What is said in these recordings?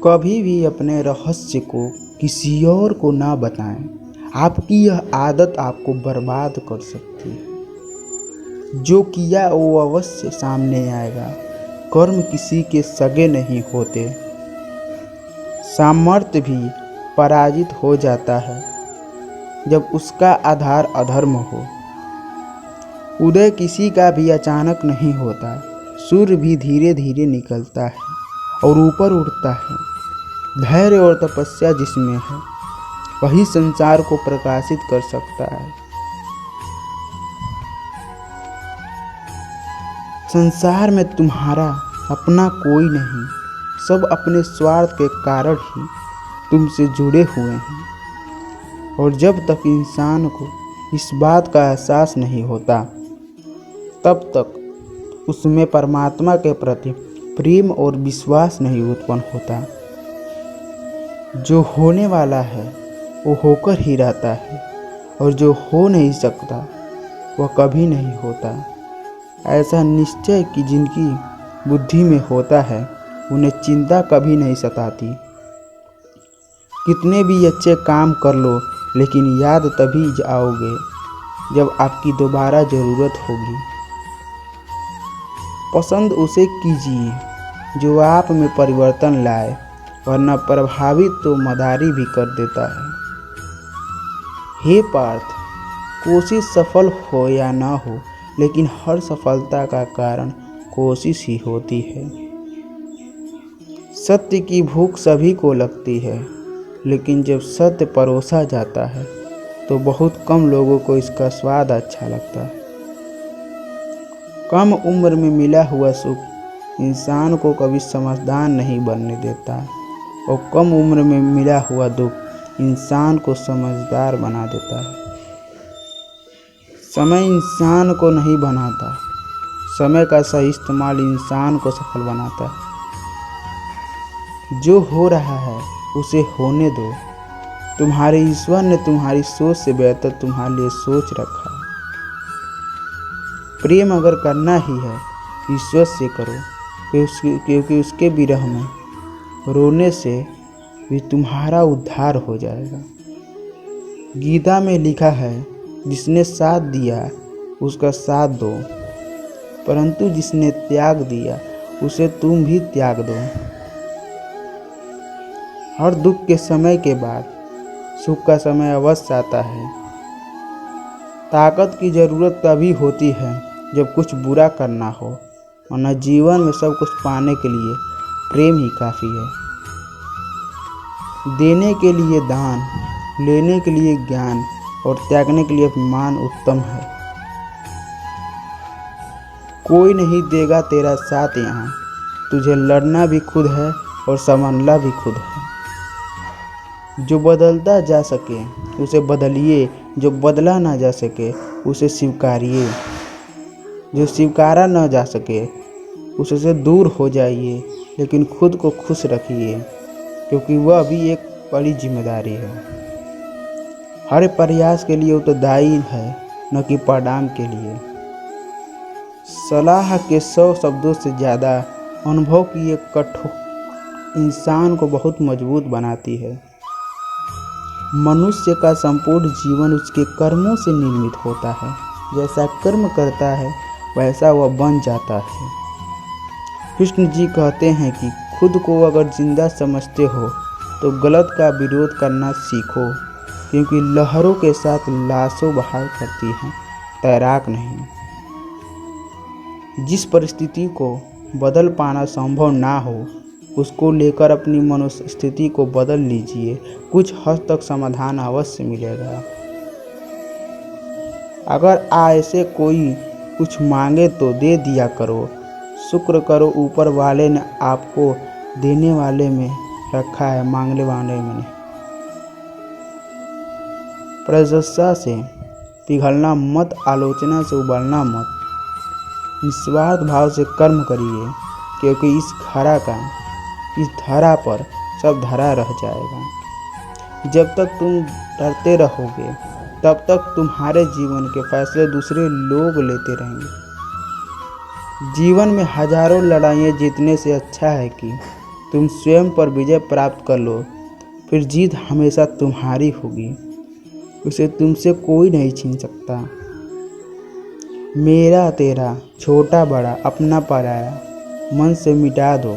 कभी भी अपने रहस्य को किसी और को ना बताएं। आपकी यह आदत आपको बर्बाद कर सकती है। जो किया वो अवश्य सामने आएगा। कर्म किसी के सगे नहीं होते। सामर्थ्य भी पराजित हो जाता है जब उसका आधार अधर्म हो। उदय किसी का भी अचानक नहीं होता। सूर्य भी धीरे धीरे निकलता है और ऊपर उठता है। धैर्य और तपस्या जिसमें है वही संसार को प्रकाशित कर सकता है। संसार में तुम्हारा अपना कोई नहीं। सब अपने स्वार्थ के कारण ही तुमसे जुड़े हुए हैं। और जब तक इंसान को इस बात का एहसास नहीं होता तब तक उसमें परमात्मा के प्रति प्रेम और विश्वास नहीं उत्पन्न होता। जो होने वाला है वो होकर ही रहता है और जो हो नहीं सकता वह कभी नहीं होता। ऐसा निश्चय कि जिनकी बुद्धि में होता है उन्हें चिंता कभी नहीं सताती। कितने भी अच्छे काम कर लो लेकिन याद तभी आओगे जब आपकी दोबारा ज़रूरत होगी। पसंद उसे कीजिए जो आप में परिवर्तन लाए, वरना प्रभावित तो मदारी भी कर देता है। हे पार्थ, कोशिश सफल हो या ना हो, लेकिन हर सफलता का कारण कोशिश ही होती है। सत्य की भूख सभी को लगती है, लेकिन जब सत्य परोसा जाता है तो बहुत कम लोगों को इसका स्वाद अच्छा लगता है। कम उम्र में मिला हुआ सुख इंसान को कभी समझदार नहीं बनने देता और कम उम्र में मिला हुआ दुख इंसान को समझदार बना देता है। समय इंसान को नहीं बनाता, समय का सही इस्तेमाल इंसान को सफल बनाता है। जो हो रहा है उसे होने दो। तुम्हारे ईश्वर ने तुम्हारी सोच से बेहतर तुम्हारे लिए सोच रखा है। प्रेम अगर करना ही है ईश्वर से करो, क्योंकि उसके विरह में रोने से भी तुम्हारा उद्धार हो जाएगा। गीता में लिखा है, जिसने साथ दिया उसका साथ दो, परंतु जिसने त्याग दिया उसे तुम भी त्याग दो। हर दुख के समय के बाद सुख का समय अवश्य आता है। ताकत की ज़रूरत तभी होती है जब कुछ बुरा करना हो, वरना जीवन में सब कुछ पाने के लिए प्रेम ही काफ़ी है। देने के लिए दान, लेने के लिए ज्ञान और त्यागने के लिए अपमान उत्तम है। कोई नहीं देगा तेरा साथ यहाँ, तुझे लड़ना भी खुद है और संभलना भी खुद है। जो बदलता जा सके उसे बदलिए, जो बदला ना जा सके उसे स्वीकारिए। जो स्वीकारा ना जा सके उससे दूर हो जाइए, लेकिन खुद को खुश रखिए, क्योंकि वह भी एक बड़ी जिम्मेदारी है। हर प्रयास के लिए उत्तरदायी है, न कि परिणाम के लिए। सलाह के 100 शब्दों से ज़्यादा अनुभव की एक कठोर इंसान को बहुत मजबूत बनाती है। मनुष्य का संपूर्ण जीवन उसके कर्मों से निर्मित होता है। जैसा कर्म करता है वैसा वह बन जाता है। कृष्ण जी कहते हैं कि खुद को अगर जिंदा समझते हो तो गलत का विरोध करना सीखो, क्योंकि लहरों के साथ लाशों बहाव करती हैं, तैराक नहीं। जिस परिस्थिति को बदल पाना संभव ना हो उसको लेकर अपनी मनोस्थिति को बदल लीजिए, कुछ हद तक समाधान अवश्य मिलेगा। अगर ऐसे कोई कुछ मांगे तो दे दिया करो। शुक्र करो ऊपर वाले ने आपको देने वाले में रखा है, मांगने वाले में नहीं। प्रशंसा से पिघलना मत, आलोचना से उबलना मत। निस्वार्थ भाव से कर्म करिए, क्योंकि इस धरा पर सब धरा रह जाएगा। जब तक तुम डरते रहोगे तब तक तुम्हारे जीवन के फैसले दूसरे लोग लेते रहेंगे। जीवन में हजारों लड़ाइयाँ जीतने से अच्छा है कि तुम स्वयं पर विजय प्राप्त कर लो, फिर जीत हमेशा तुम्हारी होगी, उसे तुमसे कोई नहीं छीन सकता। मेरा तेरा, छोटा बड़ा, अपना पराया, मन से मिटा दो,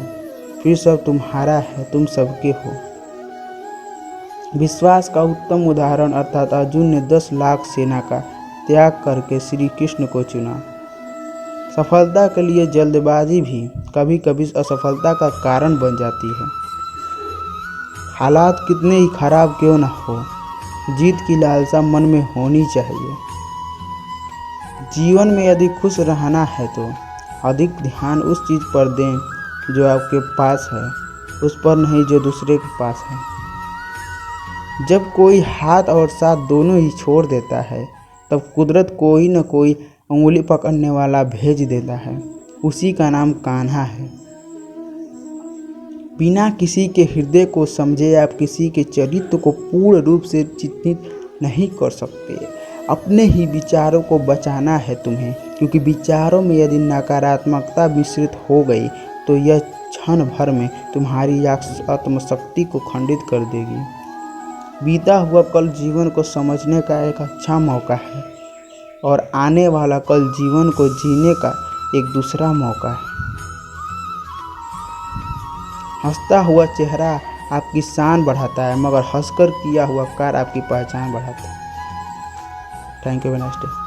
फिर सब तुम्हारा है, तुम सबके हो। विश्वास का उत्तम उदाहरण अर्थात अर्जुन ने 10 लाख सेना का त्याग करके श्री कृष्ण को चुना। सफलता के लिए जल्दबाजी भी कभी कभी असफलता का कारण बन जाती है। हालात कितने ही खराब क्यों न हो, जीत की लालसा मन में होनी चाहिए। जीवन में यदि खुश रहना है तो अधिक ध्यान उस चीज़ पर दें जो आपके पास है, उस पर नहीं जो दूसरे के पास है। जब कोई हाथ और साथ दोनों ही छोड़ देता है, तब कुदरत कोई न कोई उंगली पकड़ने वाला भेज देता है, उसी का नाम कान्हा है। बिना किसी के हृदय को समझे आप किसी के चरित्र को पूर्ण रूप से चित्रित नहीं कर सकते। अपने ही विचारों को बचाना है तुम्हें, क्योंकि विचारों में यदि नकारात्मकता मिश्रित हो गई तो यह क्षण भर में तुम्हारी आत्मशक्ति को खंडित कर देगी। बीता हुआ कल जीवन को समझने का एक अच्छा मौका है और आने वाला कल जीवन को जीने का एक दूसरा मौका है। हंसता हुआ चेहरा आपकी शान बढ़ाता है, मगर हंसकर किया हुआ कार्य आपकी पहचान बढ़ाता है। Thank you, very nice day.